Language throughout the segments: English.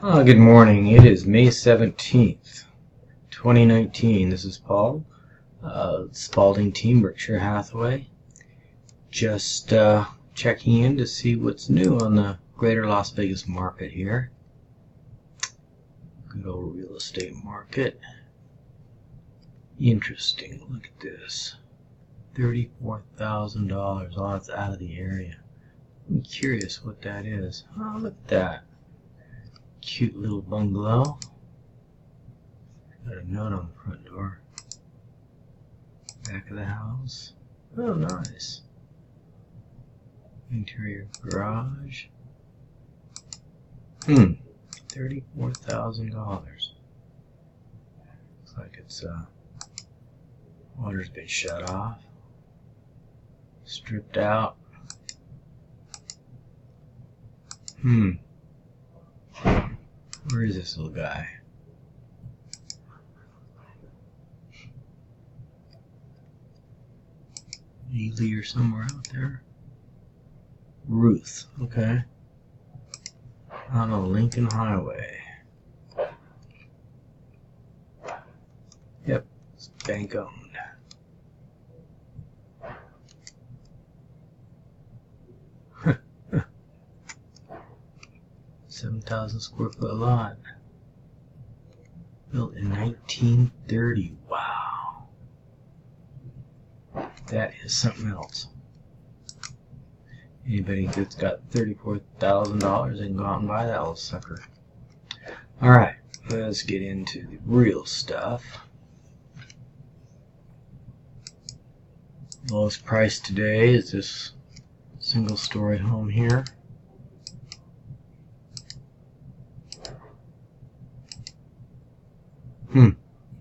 Good morning. It is May 17th, 2019. This is Paul, Spaulding Team, Berkshire Hathaway. Just checking in to see what's new on the greater Las Vegas market here. Good old real estate market. Interesting. Look at this. $34,000. Oh, that's out of the area. I'm curious what that is. Oh, look at that. Cute little bungalow. Got a note on the front door. Back of the house. Oh, nice. Interior garage. $34,000. Looks like it's water's been shut off. Stripped out. Where is this little guy? Ely or somewhere out there? Ruth, okay. On a Lincoln Highway. Yep, it's bank owned. $7,000 square foot lot. Built in 1930. Wow. That is something else. Anybody that's got $34,000 and go out and buy that little sucker. Alright, let's get into the real stuff. Lowest price today is this single story home here.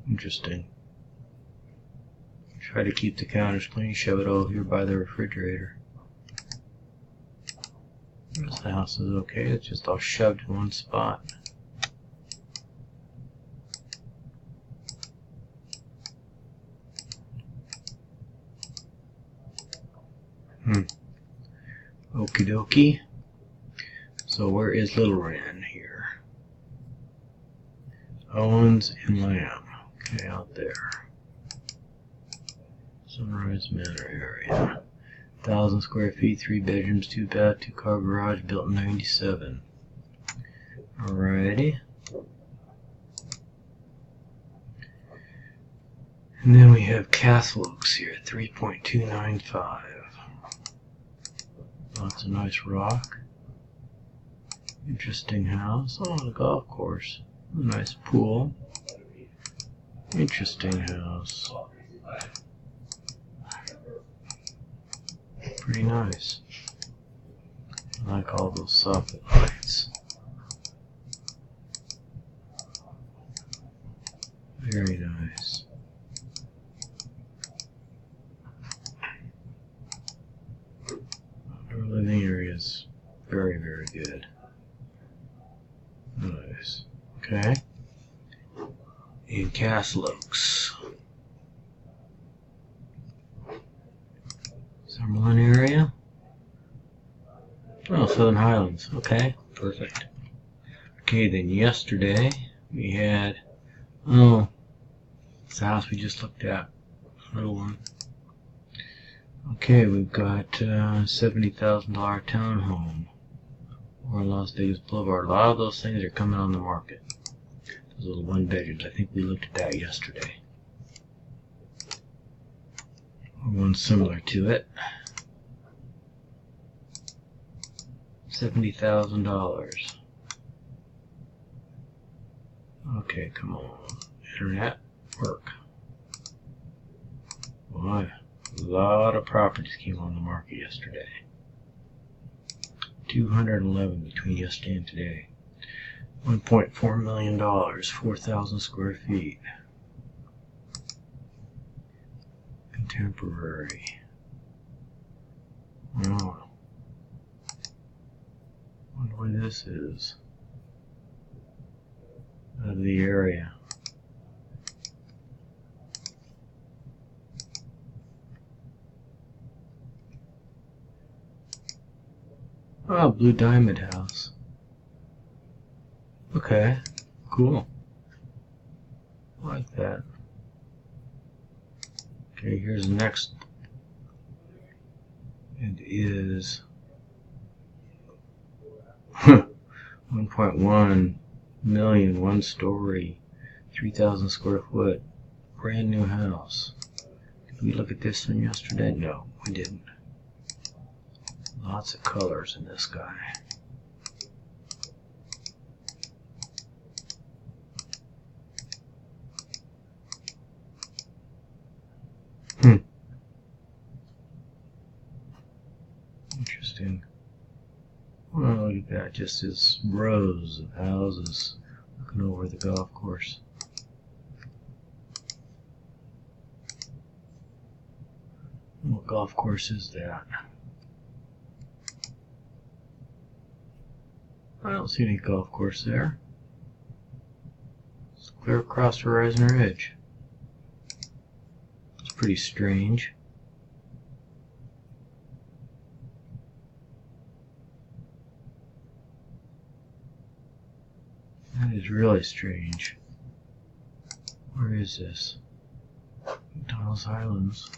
Interesting. Try to keep the counters clean, shove it over here by the refrigerator. The rest of the house is okay, it's just all shoved in one spot. Okie dokie. So where is Little Wren here? Owens and Lamb. Okay, out there. Sunrise Manor area. 1,000 square feet, 3 bedrooms, 2 bath, 2 car garage, built in 97. Alrighty. And then we have Castle Oaks here at 3.295. Lots of nice rock. Interesting house. Oh, and a golf course. A nice pool. Interesting house. Pretty nice. I like all those soffit lights. Very nice. Our living area is very, very good. Nice. Okay. In Castle Oaks. Summerlin area. Oh, Southern Highlands. Okay, perfect. Okay, then yesterday we had, it's the house we just looked at. Little one. Okay, we've got $70,000 townhome or Las Vegas Boulevard. A lot of those things are coming on the market. Those little one bedrooms. I think we looked at that yesterday. One similar to it. $70,000. Okay, come on. Internet, work. Boy, a lot of properties came on the market yesterday. 211 between yesterday and today. $1.4 million, 4,000 square feet. Contemporary. Oh. Wonder where this is. Out of the area. Oh, Blue Diamond House. Okay, cool. I like that. Okay, here's the next. It is 1.1 million, one story, 3,000 square foot, brand new house. Did we look at this one yesterday? No, we didn't. Lots of colors in this guy. Interesting. Well, look at that. Just this rows of houses looking over the golf course. What golf course is that? I don't see any golf course there. It's clear across Horizon Ridge. It's pretty strange. That is really strange. Where is this? McDonald's Highlands.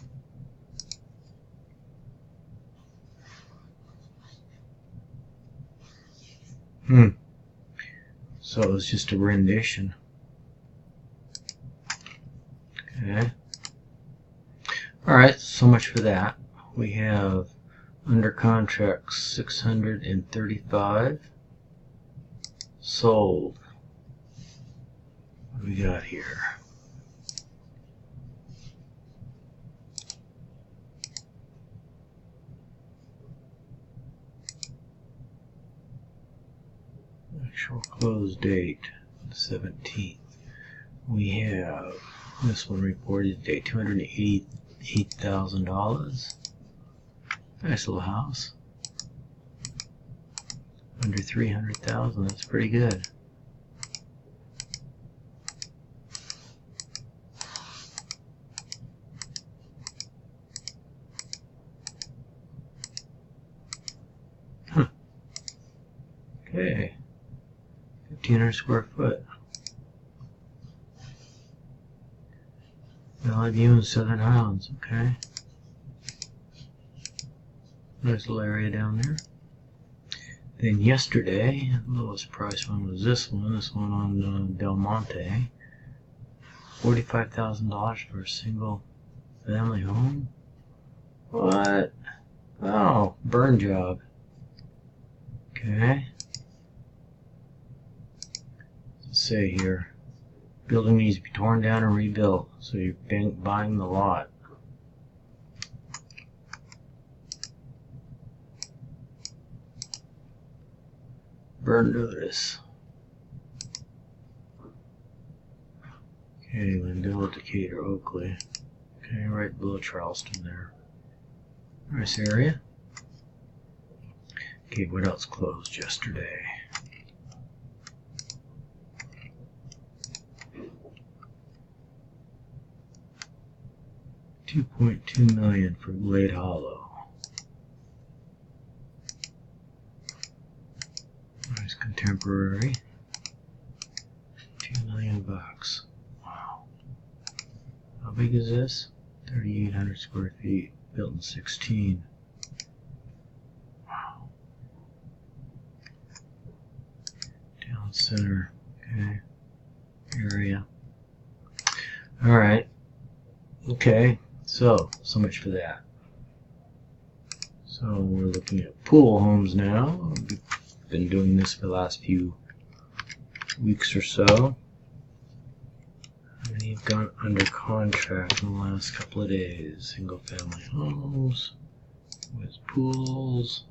So it was just a rendition. Okay. Alright, so much for that. We have under contract 635. Sold. What do we got here? Actual close date, the 17th. We have this one reported today, $288,000. Nice little house. Under 300,000. That's pretty good. Okay. 1,500 square foot. Valley View in Southern Highlands. Okay. Nice little area down there. Then yesterday, the lowest price one was this one. This one on Del Monte. $45,000 for a single family home. What? Oh, burn job. Okay. Let's say here, building needs to be torn down and rebuilt. So you're buying the lot. Burn notice. Okay, Lindell, Decatur, Oakley. Okay, right below Charleston there. Nice area. Okay, what else closed yesterday? $2.2 million for Glade Hollow. Nice contemporary. $2 million. Wow. How big is this? 3,800 square feet. Built in 16. Wow. Town center. Okay. Area. Alright. Okay. So much for that. So we're looking at pool homes now. We've been doing this for the last few weeks or so. How many have gone under contract in the last couple of days? Single family homes with pools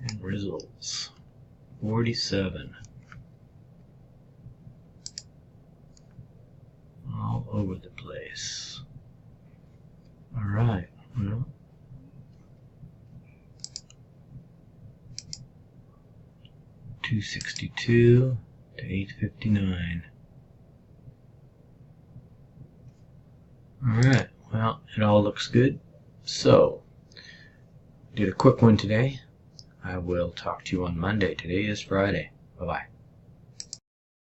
and results. 47. All over the place. Alright, well, $262 to $859. Alright, well, it all looks good. So, did a quick one today. I will talk to you on Monday. Today is Friday. Bye. Bye-bye.